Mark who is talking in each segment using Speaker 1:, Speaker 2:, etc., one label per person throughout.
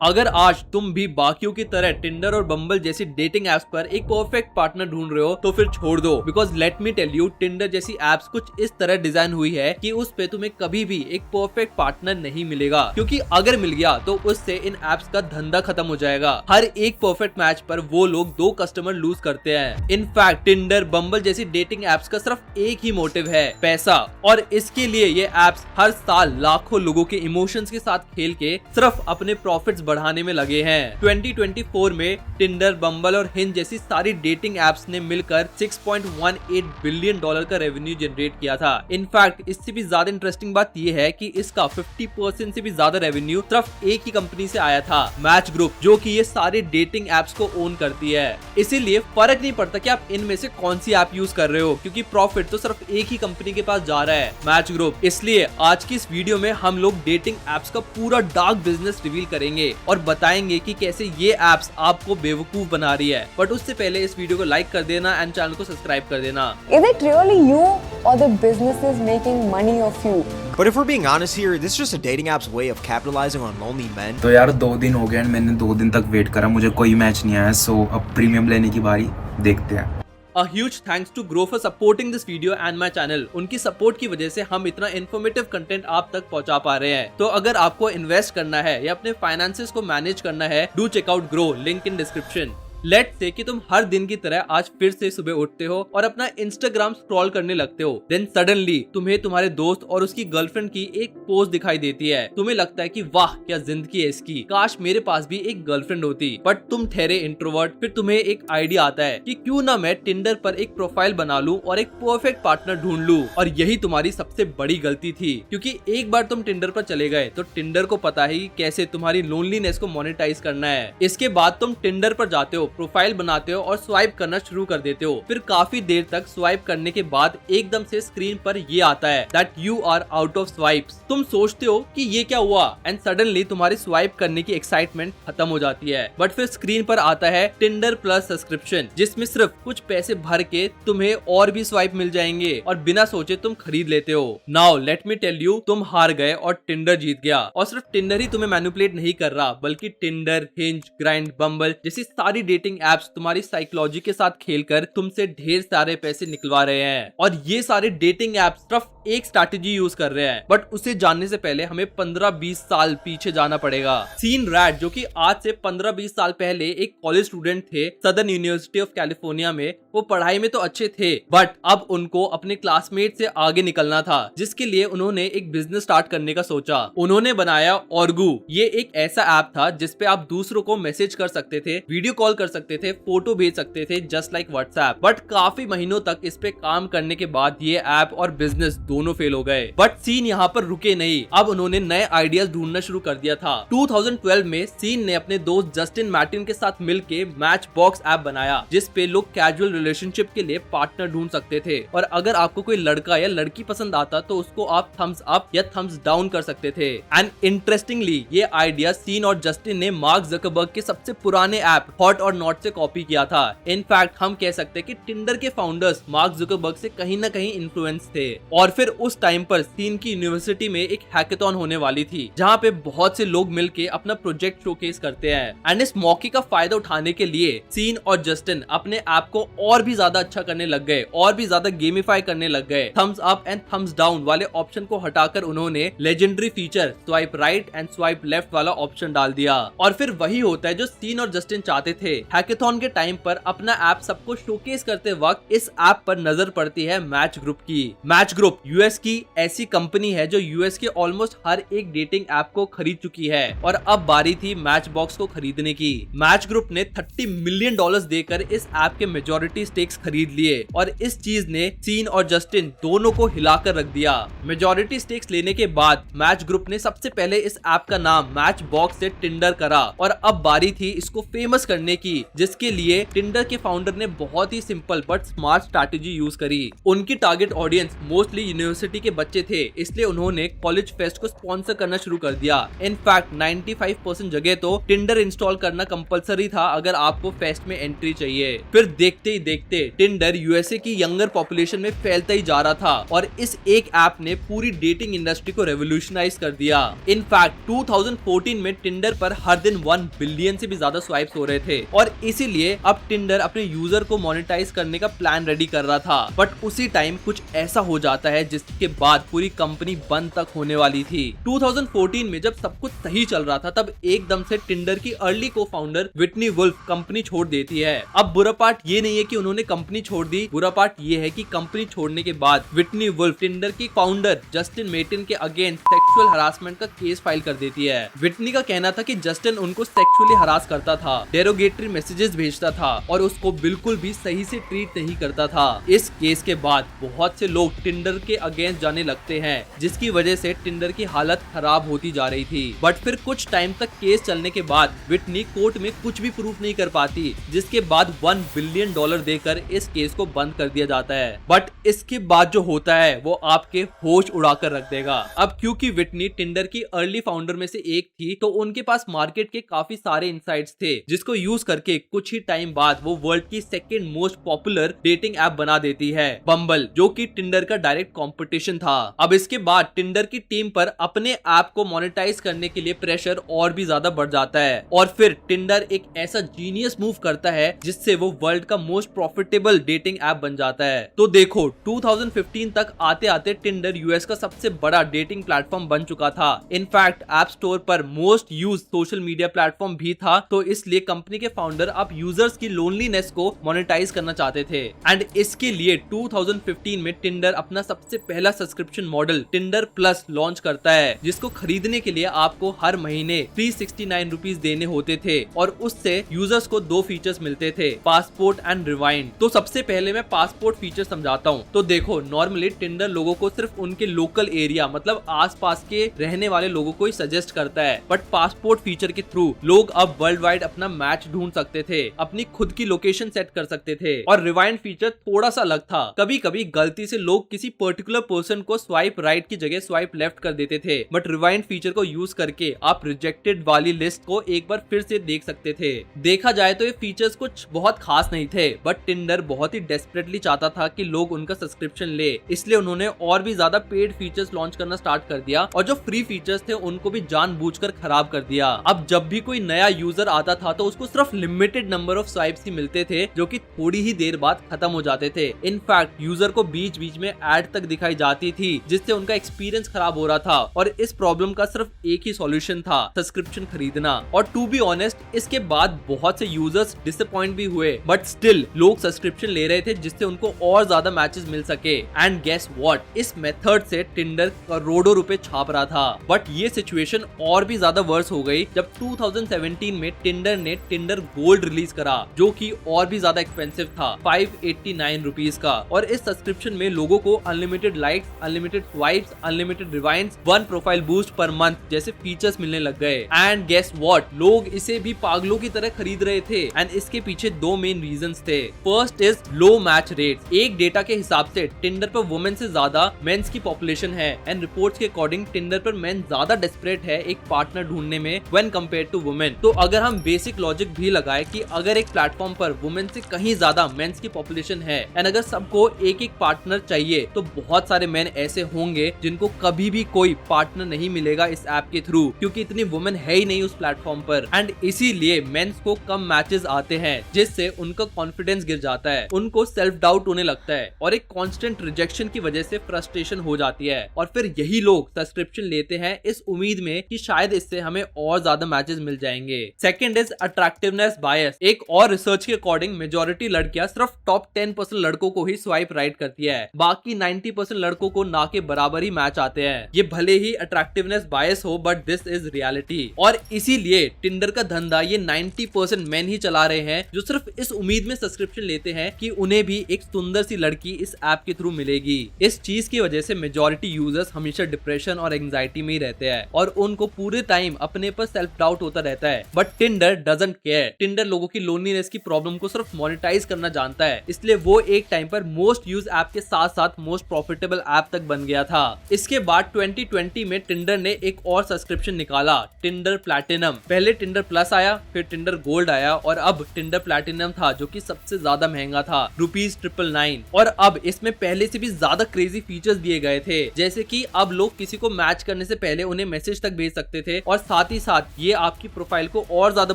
Speaker 1: अगर आज तुम भी बाकियों की तरह टिंडर और बम्बल जैसी डेटिंग एप्स पर एक परफेक्ट पार्टनर ढूंढ रहे हो तो फिर छोड़ दो, because let me tell you, Tinder जैसी एप्स कुछ इस तरह डिजाइन हुई है कि उस पे तुम्हें कभी भी एक परफेक्ट पार्टनर नहीं मिलेगा, क्योंकि अगर मिल गया तो उससे इन एप्स का धंधा खत्म हो जाएगा। हर एक परफेक्ट मैच पर वो लोग 2 कस्टमर लूज करते हैं। इनफैक्ट टिंडर, बम्बल जैसी डेटिंग एप्स का सिर्फ एक ही मोटिव है, पैसा, और इसके लिए ये एप्स हर साल लाखों लोगों के इमोशंस के साथ खेल के सिर्फ अपने प्रॉफिट्स बढ़ाने में लगे हैं। 2024 में टिंडर, बम्बल और हिंज जैसी सारी डेटिंग एप्स ने मिलकर $6.18 बिलियन का रेवेन्यू जनरेट किया था। इनफैक्ट इससे भी ज्यादा इंटरेस्टिंग बात यह है कि इसका 50% से भी ज्यादा रेवेन्यू सिर्फ एक ही कंपनी से आया था, मैच ग्रुप, जो कि ये सारे डेटिंग एप्स को ओन करती है। इसीलिए फर्क नहीं पड़ता कि आप इनमें से कौन सी ऐप यूज कर रहे हो, क्योंकि प्रॉफिट तो सिर्फ एक ही कंपनी के पास जा रहा है, मैच ग्रुप। इसलिए आज की इस वीडियो में हम लोग डेटिंग एप्स का पूरा डार्क बिजनेस रिवील करेंगे और बताएंगे कि कैसे ये एप्स आपको बेवकूफ बना रही है। बट उससे पहले इस वीडियो को लाइक कर देना एंड चैनल को सब्सक्राइब कर देना।
Speaker 2: Is it really you or the businesses making money off you?
Speaker 3: But if we're being honest here, this is just a dating app's way of capitalizing on lonely men.
Speaker 4: तो यार 2 दिन हो गए and मैंने 2 दिन तक वेट करा, मुझे कोई मैच नहीं आया, सो अब प्रीमियम लेने की बारी, देखते हैं।
Speaker 1: A huge thanks to Grow for supporting this video and my channel. उनकी सपोर्ट की वजह से हम इतना इन्फॉर्मेटिव कंटेंट आप तक पहुंचा पा रहे हैं। तो अगर आपको इन्वेस्ट करना है या अपने फाइनेंसेस को मैनेज करना है, do check out Groww, link in description. Let's say कि तुम हर दिन की तरह आज फिर से सुबह उठते हो और अपना इंस्टाग्राम स्क्रॉल करने लगते हो, देन सडनली तुम्हें तुम्हारे दोस्त और उसकी गर्लफ्रेंड की एक पोस्ट दिखाई देती है। तुम्हें लगता है कि वाह क्या जिंदगी है इसकी, काश मेरे पास भी एक गर्लफ्रेंड होती। बट तुम ठहरे इंट्रोवर्ट, फिर तुम्हें एक आइडिया आता है कि क्यों ना मैं टिंडर पर एक प्रोफाइल बना लूं और एक परफेक्ट पार्टनर ढूंढ लूं। और यही तुम्हारी सबसे बड़ी गलती थी, क्योंकि एक बार तुम टिंडर पर चले गए तो टिंडर को पता है कैसे तुम्हारी लोनलीनेस को मोनेटाइज करना है। इसके बाद तुम टिंडर पर जाते हो, प्रोफाइल बनाते हो और स्वाइप करना शुरू कर देते हो। फिर काफी देर तक स्वाइप करने के बाद एकदम से स्क्रीन पर ये आता है that you are out of swipes. तुम सोचते हो कि ये क्या हुआ, एंड सडनली तुम्हारी स्वाइप करने की एक्साइटमेंट खत्म हो जाती है। बट फिर स्क्रीन पर आता है टिंडर प्लस सब्सक्रिप्शन, जिसमें सिर्फ कुछ पैसे भर के तुम्हें और भी स्वाइप मिल जाएंगे और बिना सोचे तुम खरीद लेते हो। Now let me tell you, तुम हार गए और टिंडर जीत गया। और सिर्फ टिंडर ही तुम्हें मैनिपुलेट नहीं कर रहा, बल्कि टिंडर, हिंज, ग्राइंड, बम्बल जैसी सारी डेटिंग एप्स तुम्हारी साइकोलॉजी के साथ खेलकर तुमसे ढेर सारे पैसे निकलवा रहे हैं। और ये सारे डेटिंग एप्स सिर्फ एक स्ट्रैटेजी यूज कर रहे हैं, बट उसे जानने से पहले हमें 15-20 साल पीछे जाना पड़ेगा। सीन रैट, जो कि आज से 15-20 साल पहले एक कॉलेज स्टूडेंट थे सदर्न यूनिवर्सिटी ऑफ कैलिफोर्निया में। वो पढ़ाई में तो अच्छे थे, बट अब उनको अपने क्लासमेट से आगे निकलना था, जिसके लिए उन्होंने एक बिजनेस स्टार्ट करने का सोचा। उन्होंने बनाया ऑर्गू। ये एक ऐसा ऐप था जिसपे आप दूसरों को मैसेज कर सकते थे, वीडियो कॉल कर सकते थे, फोटो भेज सकते थे, जस्ट लाइक व्हाट्सएप। बट काफी महीनों तक इस पे काम करने के बाद ये ऐप और बिजनेस दोनों फेल हो गए। बट सीन यहाँ पर रुके नहीं, अब उन्होंने नए आइडियाज ढूंढना शुरू कर दिया था। 2012 में सीन ने अपने दोस्त जस्टिन मैर्टिन के साथ मिलके मैच बॉक्स ऐप बनाया, जिस पे लोग कैजुअल रिलेशनशिप के लिए पार्टनर ढूंढ सकते थे। और अगर आपको कोई लड़का या लड़की पसंद आता तो उसको आप थम्स अप या थम्स डाउन कर सकते थे। एंड इंटरेस्टिंगली ये आइडिया सीन और जस्टिन ने मार्क जकरबर्ग के सबसे पुराने ऐप हॉट और नॉट से कॉपी किया था। इनफैक्ट हम कह सकते हैं कि टिंडर के फाउंडर्स मार्क जकरबर्ग से कहीं ना कहीं इन्फ्लुएंस थे। और फिर उस टाइम पर सीन की यूनिवर्सिटी में एक हैकेथॉन होने वाली थी, जहाँ पे बहुत से लोग मिलके अपना प्रोजेक्ट शोकेस करते हैं। एंड इस मौके का फायदा उठाने के लिए सीन और जस्टिन अपने ऐप को और भी ज्यादा अच्छा करने लग गए, और भी ज्यादा गेमिफाई करने लग गए। Thumbs up and thumbs down वाले ऑप्शन को हटाकर उन्होंने legendary feature swipe right and swipe left वाला ऑप्शन डाल दिया। और फिर वही होता है जो सीन और जस्टिन चाहते थे। हैकेथॉन के टाइम पर अपना ऐप सबको शोकेस करते वक्त इस ऐप पर नजर पड़ती है मैच ग्रुप की। मैच ग्रुप यूएस की ऐसी कंपनी है जो यूएस के ऑलमोस्ट हर एक डेटिंग ऐप को खरीद चुकी है, और अब बारी थी मैच बॉक्स को खरीदने की। मैच ग्रुप ने $30 मिलियन देकर इस ऐप के मेजॉरिटी स्टेक्स खरीद लिए, और इस चीज ने सीन और जस्टिन दोनों को हिलाकर रख दिया। मेजॉरिटी स्टेक्स लेने के बाद मैच ग्रुप ने सबसे पहले इस ऐप का नाम मैच बॉक्स से टिंडर करा, और अब बारी थी इसको फेमस करने की। की, जिसके लिए टिंडर के फाउंडर ने बहुत ही simple but smart strategy use करी। उनकी टारगेट ऑडियंस मोस्टली यूनिवर्सिटी के बच्चे थे, इसलिए उन्होंने कॉलेज फेस्ट को स्पॉन्सर करना शुरू कर दिया। इनफैक्ट 95% जगह तो टिंडर इंस्टॉल करना कंपलसरी था अगर आपको फेस्ट में एंट्री चाहिए। फिर देखते ही देखते टिंडर यूएसए की यंगर पॉपुलेशन में फैलता ही जा रहा था और इस एक ऐप ने पूरी डेटिंग इंडस्ट्री को रेवोल्यूशनाइज कर दिया। इनफैक्ट 2014 में टिंडर पर हर दिन 1 बिलियन से भी ज्यादा स्वाइप्स हो रहे थे और इसीलिए अब टिंडर अपने यूजर को मोनेटाइज करने का प्लान रेडी कर रहा था। बट उसी टाइम कुछ ऐसा हो जाता है जिसके बाद पूरी कंपनी बंद तक होने वाली थी। 2014 में जब सब कुछ सही चल रहा था तब एकदम से टिंडर की अर्ली को फाउंडर विटनी वुल्फ कंपनी छोड़ देती है। अब बुरा पार्ट ये नहीं है कि उन्होंने कंपनी छोड़ दी, बुरा पार्ट ये है कि कंपनी छोड़ने के बाद विटनी वुल्फ टिंडर की फाउंडर जस्टिन मेटिन के अगेंस्ट सेक्सुअल हरासमेंट का केस फाइल कर देती है। विटनी का कहना था कि जस्टिन उनको सेक्सुअली हरास करता था, डेरोगेटरी मैसेजेस भेजता था और उसको बिल्कुल भी सही से ट्रीट नहीं करता था। इस केस के बाद बहुत से लोग टिंडर के अगेंस्ट जाने लगते हैं, जिसकी वजह से टिंडर की हालत खराब होती जा रही थी। बट फिर कुछ टाइम तक केस चलने के बाद विटनी कोर्ट में कुछ भी प्रूफ नहीं कर पाती, जिसके बाद $1 बिलियन देकर इस केस को बंद कर दिया जाता है। बट इसके बाद जो होता है वो आपके होश उड़ाकर रख देगा। अब क्योंकि विटनी टिंडर की अर्ली फाउंडर में से एक थी तो उनके पास मार्केट के काफी सारे इनसाइट्स थे, जिसको यूज करके कुछ ही टाइम बाद वो वर्ल्ड की second most popular dating app बना देती है, बम्बल, जो कि टिंडर का डायरेक्ट कंपटीशन था। अब इसके बाद टिंडर की टीम पर अपने ऐप को मोनेटाइज करने के लिए प्रेशर और भी ज्यादा बढ़ जाता है और फिर टिंडर एक ऐसा जीनियस मूव करता है जिससे वो वर्ल्ड का मोस्ट प्रॉफिटेबल डेटिंग ऐप बन जाता है। तो देखो 2015 तक आते आते टिंडर यूएस का सबसे बड़ा डेटिंग प्लेटफॉर्म बन चुका था। इनफैक्ट ऐप स्टोर पर most use social media platform भी था। तो इसलिए कंपनी के फाउंडर अब यूजर्स की लोनलीनेस को मोनेटाइज करना चाहते थे एंड इसके लिए 2015 में टिंडर अपना सबसे पहला subscription model Tinder plus launch करता है, जिसको खरीदने के लिए आपको हर महीने 369 रुपीज देने होते थे और उससे यूजर्स को 2 फीचर्स मिलते थे, पासपोर्ट एंड रिवाइंड। तो सबसे पहले मैं पासपोर्ट फीचर समझाता हूँ। तो देखो नॉर्मली टिंडर लोगों को सिर्फ उनके लोकल एरिया मतलब आसपास के रहने वाले लोगों को ही सजेस्ट करता है, बट पासपोर्ट फीचर के थ्रू लोग अब वर्ल्ड वाइड अपना मैच ढूंढ सकते थे, अपनी खुद की लोकेशन सेट कर सकते थे। और रिवाइंड फीचर थोड़ा सा अलग था, कभी कभी गलती से लोग किसी पर्टिकुलर पर्सन को स्वाइप राइट की जगह स्वाइप लेफ्ट कर देते थे, बट रिवाइंड फीचर को यूज करके आप रिजेक्टेड वाली लिस्ट को एक बार फिर से देख सकते थे। देखा जाए तो ये फीचर्स कुछ बहुत खास नहीं थे, बट टिंडर बहुत ही डेस्परेटली चाहता था कि लोग उनका सब्सक्रिप्शन ले, इसलिए उन्होंने और भी ज्यादा पेड फीचर्स लॉन्च करना स्टार्ट कर दिया और जो फ्री फीचर्स थे उनको भी जानबूझकर खराब कर दिया। अब जब भी कोई नया यूजर आता था तो उसको सिर्फ लिमिटेड नंबर ऑफ स्वाइप्स ही मिलते थे, जो कि थोड़ी ही देर बाद खत्म हो जाते थे। इनफैक्ट यूजर को बीच बीच में एड तक दिखाई जाती थी, जिससे उनका एक्सपीरियंस खराब हो रहा था और इस प्रॉब्लम का सिर्फ एक ही सॉल्यूशन था, सब्सक्रिप्शन खरीदना। और टू बी ऑनेस्ट इसके बाद बहुत से यूजर्स डिसअपॉइंट भी हुए, बट स्टिल लोग सब्सक्रिप्शन ले रहे थे जिससे उनको और ज्यादा मैचेस मिल सके। एंड गेस व्हाट, इस मेथड से टिंडर करोड़ों रुपए छाप रहा था। बट ये सिचुएशन और भी ज्यादा वर्स हो गई जब 2017 में टिंडर ने टिंडर गोल्ड रिलीज करा, जो कि और भी ज्यादा एक्सपेंसिव था, 589 रुपीज का। और इस सब्सक्रिप्शन में लोगों को unlimited likes, unlimited swipes, unlimited rewinds, 1 profile boost per month जैसे फीचर्स मिलने लग गए। एंड गेस व्हाट, लोग इसे भी पागलों की तरह खरीद रहे थे एंड इसके पीछे 2 मेन रीजंस थे। First is low match rates. एक डेटा के हिसाब से टिंडर पर वुमेन से ज्यादा मेंस की पॉपुलेशन है एंड रिपोर्ट्स के अकॉर्डिंग टिंडर पर मेन ज्यादा डेस्परेट है एक पार्टनर ढूंढने में व्हेन कंपेयर्ड टू वुमेन। तो अगर हम बेसिक लॉजिक भी लगाए कि अगर एक प्लेटफॉर्म पर वुमेन से कहीं ज्यादा मेंस की पॉपुलेशन है एंड अगर सबको एक एक पार्टनर चाहिए, तो बहुत सारे मेन ऐसे होंगे जिनको कभी भी कोई पार्टनर नहीं मिलेगा इस ऐप के थ्रू, क्योंकि इतनी वुमेन है ही नहीं उस प्लेटफॉर्म पर। एंड इसीलिए मेंस को कम मैचेस आते हैं, जिससे उनका कॉन्फिडेंस गिर जाता है, उनको सेल्फ डाउट होने लगता है और एक कांस्टेंट रिजेक्शन की वजह से फ्रस्ट्रेशन हो जाती है। और फिर यही लोग सब्सक्रिप्शन लेते हैं इस उम्मीद में कि शायद इससे हमें और ज्यादा मैचेस मिल जाएंगे। सेकंड इज अट्रैक्टिवनेस बायस। एक और रिसर्च के अकॉर्डिंग मेजॉरिटी लड़कियां सिर्फ टॉप 10% लड़कों को ही स्वाइप राइट करती है, बाकी 90% लड़कों को ना के बराबर ही मैच आते हैं। ये भले ही अट्रैक्टिवनेस बायस हो, बट दिस इज रियलिटी। और इसीलिए टिंडर का धंधा ये 90% मेन ही चला रहे हैं, जो सिर्फ इस उम्मीद में सब्सक्रिप्शन लेते हैं कि उन्हें भी एक सुंदर सी लड़की इस ऐप के थ्रू मिलेगी। इस चीज की वजह से मेजॉरिटी यूजर्स हमेशा डिप्रेशन और एंजाइटी में ही रहते हैं और उनको पूरे टाइम अपने पर सेल्फ डाउट होता रहता है। But Tinder doesn't care. Tinder लोगों की लोनलीनेस की प्रॉब्लम को सिर्फ मोनेटाइज करना जानता है, इसलिए वो एक टाइम पर मोस्ट यूज ऐप के साथ साथ मोस्ट प्रॉफिटेबल ऐप तक बन गया था। इसके बाद 2020 में टिंडर ने एक और सब्सक्रिप्शन निकाला, टिंडर प्लैटिनम। पहले टिंडर प्लस आया, फिर टिंडर गोल्ड आया और अब टिंडर प्लैटिनम था, जो कि सबसे ज्यादा महंगा था, ₹999। और अब इसमें पहले से भी ज्यादा क्रेजी फीचर्स दिए गए थे, जैसे कि अब लोग किसी को मैच करने से पहले उन्हें मैसेज तक भेज सकते थे और साथ ही साथ ये आपकी प्रोफाइल को और ज्यादा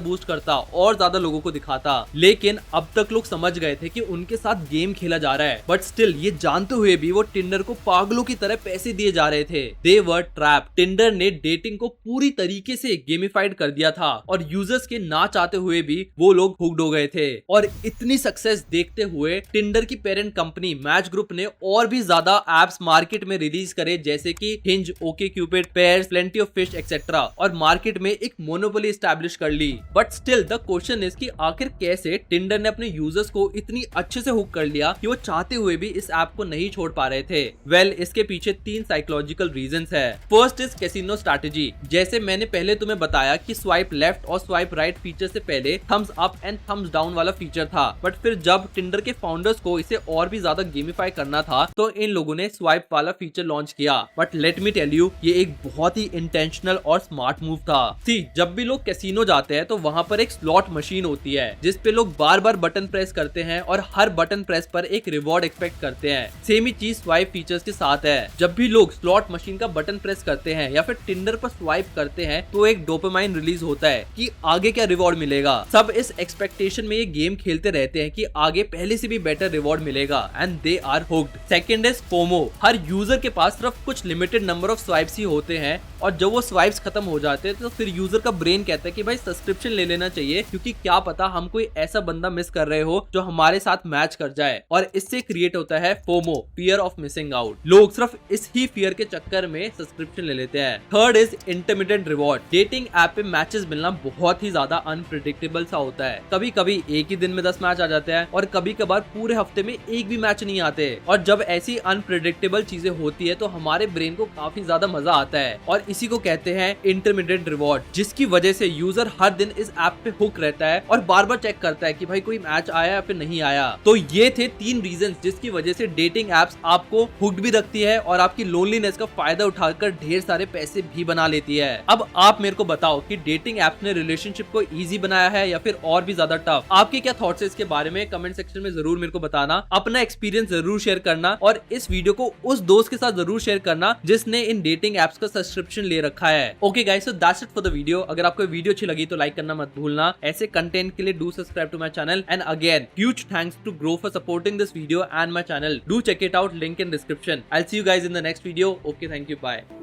Speaker 1: बूस्ट करता और ज्यादा लोगों को दिखाता। लेकिन अब तक लोग समझ गए थे कि उनके साथ गेम खेला जा रहा है, बट स्टिल ये जानते हुए भी वो टिंडर को पागलों की तरह पैसे दिए जा रहे थे। दे वर ट्रैप। टिंडर ने डेटिंग को पूरी तरीके से गेमिफाइड कर दिया था और यूजर्स के ना चाहते हुए भी वो लोग हुक्ड हो गए थे। और इतनी सक्सेस देखते हुए टिंडर की पेरेंट कंपनी मैच ग्रुप ने और भी ज्यादा एप्स मार्केट में रिलीज करे, जैसे कि Hinge, OkCupid, Pairs, plenty of fish etcetera, और मार्केट में एक मोनोपोली एस्टैब्लिश कर ली। But still the question is कि आखिर कैसे टिंडर ने अपने यूजर्स को इतनी अच्छे से हुक कर लिया कि वो चाहते हुए भी इस ऐप को नहीं छोड़ पा रहे थे। वेल, इसके पीछे 3 साइकोलॉजिकल रीजंस है। First is casino strategy. जैसे मैंने पहले तुम्हें बताया कि स्वाइप लेफ्ट और स्वाइप राइट फीचर से पहले thumbs up and thumbs down वाला फीचर था, बट फिर जब टिंडर के फाउंडर्स को इसे और भी ज्यादा गेमिफाई करना था तो इन लोगों ने स्वाइप वाला फीचर लॉन्च किया। But let me tell you, ये एक बहुत ही इंटेंशनल और स्मार्ट मूव था। सी, जब भी लोग कैसीनो जाते हैं तो वहां पर एक स्लॉट मशीन होती है जिसपे लोग बार बार बटन प्रेस करते हैं और हर बटन प्रेस पर एक रिवॉर्ड एक्सपेक्ट करते हैं। सेम ही चीज स्वाइप फीचर्स के साथ है। जब भी लोग स्लॉट मशीन का बटन प्रेस करते हैं या फिर टिंडर पर स्वाइप करते हैं तो एक डोपामाइन रिलीज होता है कि आगे क्या रिवॉर्ड मिलेगा। सब इस एक्सपेक्टेशन में ये गेम खेलते रहते हैं कि आगे पहले से भी बेटर रिवॉर्ड मिलेगा and they are hooked. Second is FOMO. हर यूजर के पास सिर्फ कुछ लिमिटेड नंबर ऑफ स्वाइप्स ही होते हैं और जब वो स्वाइप्स खत्म हो जाते हैं तो फिर यूजर का ब्रेन कहता है कि भाई सब्सक्रिप्शन ले लेना चाहिए, क्योंकि क्या पता हम कोई ऐसा बंदा मिस कर रहे हो जो हमारे साथ मैच कर जाए। और इससे क्रिएट होता है FOMO, fear of missing out. लोग सिर्फ इस ही फियर के चक्कर में सब्सक्रिप्शन ले लेते हैं। Third is intermittent reward. Dating app पे मैचेस मिलना बहुत ही ज्यादा अनप्रेडिक्टेबल सा होता है। कभी कभी एक ही दिन में 10 मैच आ जाते हैं और कभी कभार पूरे हफ्ते में एक भी मैच नहीं आते। और जब ऐसी अनप्रेडिक्टेबल चीजें होती है तो हमारे ब्रेन को काफी ज्यादा मजा आता है और इसी को कहते हैं इंटरमिटेंट रिवॉर्ड, जिसकी वजह से यूजर हर दिन इस ऐप पे हुक रहता है और बार बार चेक करता है कि भाई कोई मैच आया या फिर नहीं आया। तो ये थे 3 रीजन जिसकी वजह से डेटिंग एप्स आपको हुक्ड भी रखती है और आपकी लोनलीनेस का फायदा उठाकर ढेर सारे पैसे भी बना लेती है। अब आप मेरे को बताओ कि डेटिंग एप्स ने रिलेशनशिप को इजी बनाया है या फिर और भी ज्यादा टफ? आपके क्या थॉट्स है इसके बारे में? कमेंट सेक्शन में जरूर मेरे को बताना, अपना एक्सपीरियंस जरूर शेयर करना और इस वीडियो को उस दोस्त के साथ जरूर शेयर करना जिसने इन डेटिंग एप्स का सब्सक्रिप्शन ले रखा है। Okay guys, so that's it for the video. अगर आपको वीडियो अच्छी लगी तो लाइक करना मत भूलना। ऐसे कंटेंट के लिए do subscribe to my channel and again huge thanks to Groww for supporting this video and my channel. Do check it out, link in description. I will see you guys in the next video. Okay, thank you, bye.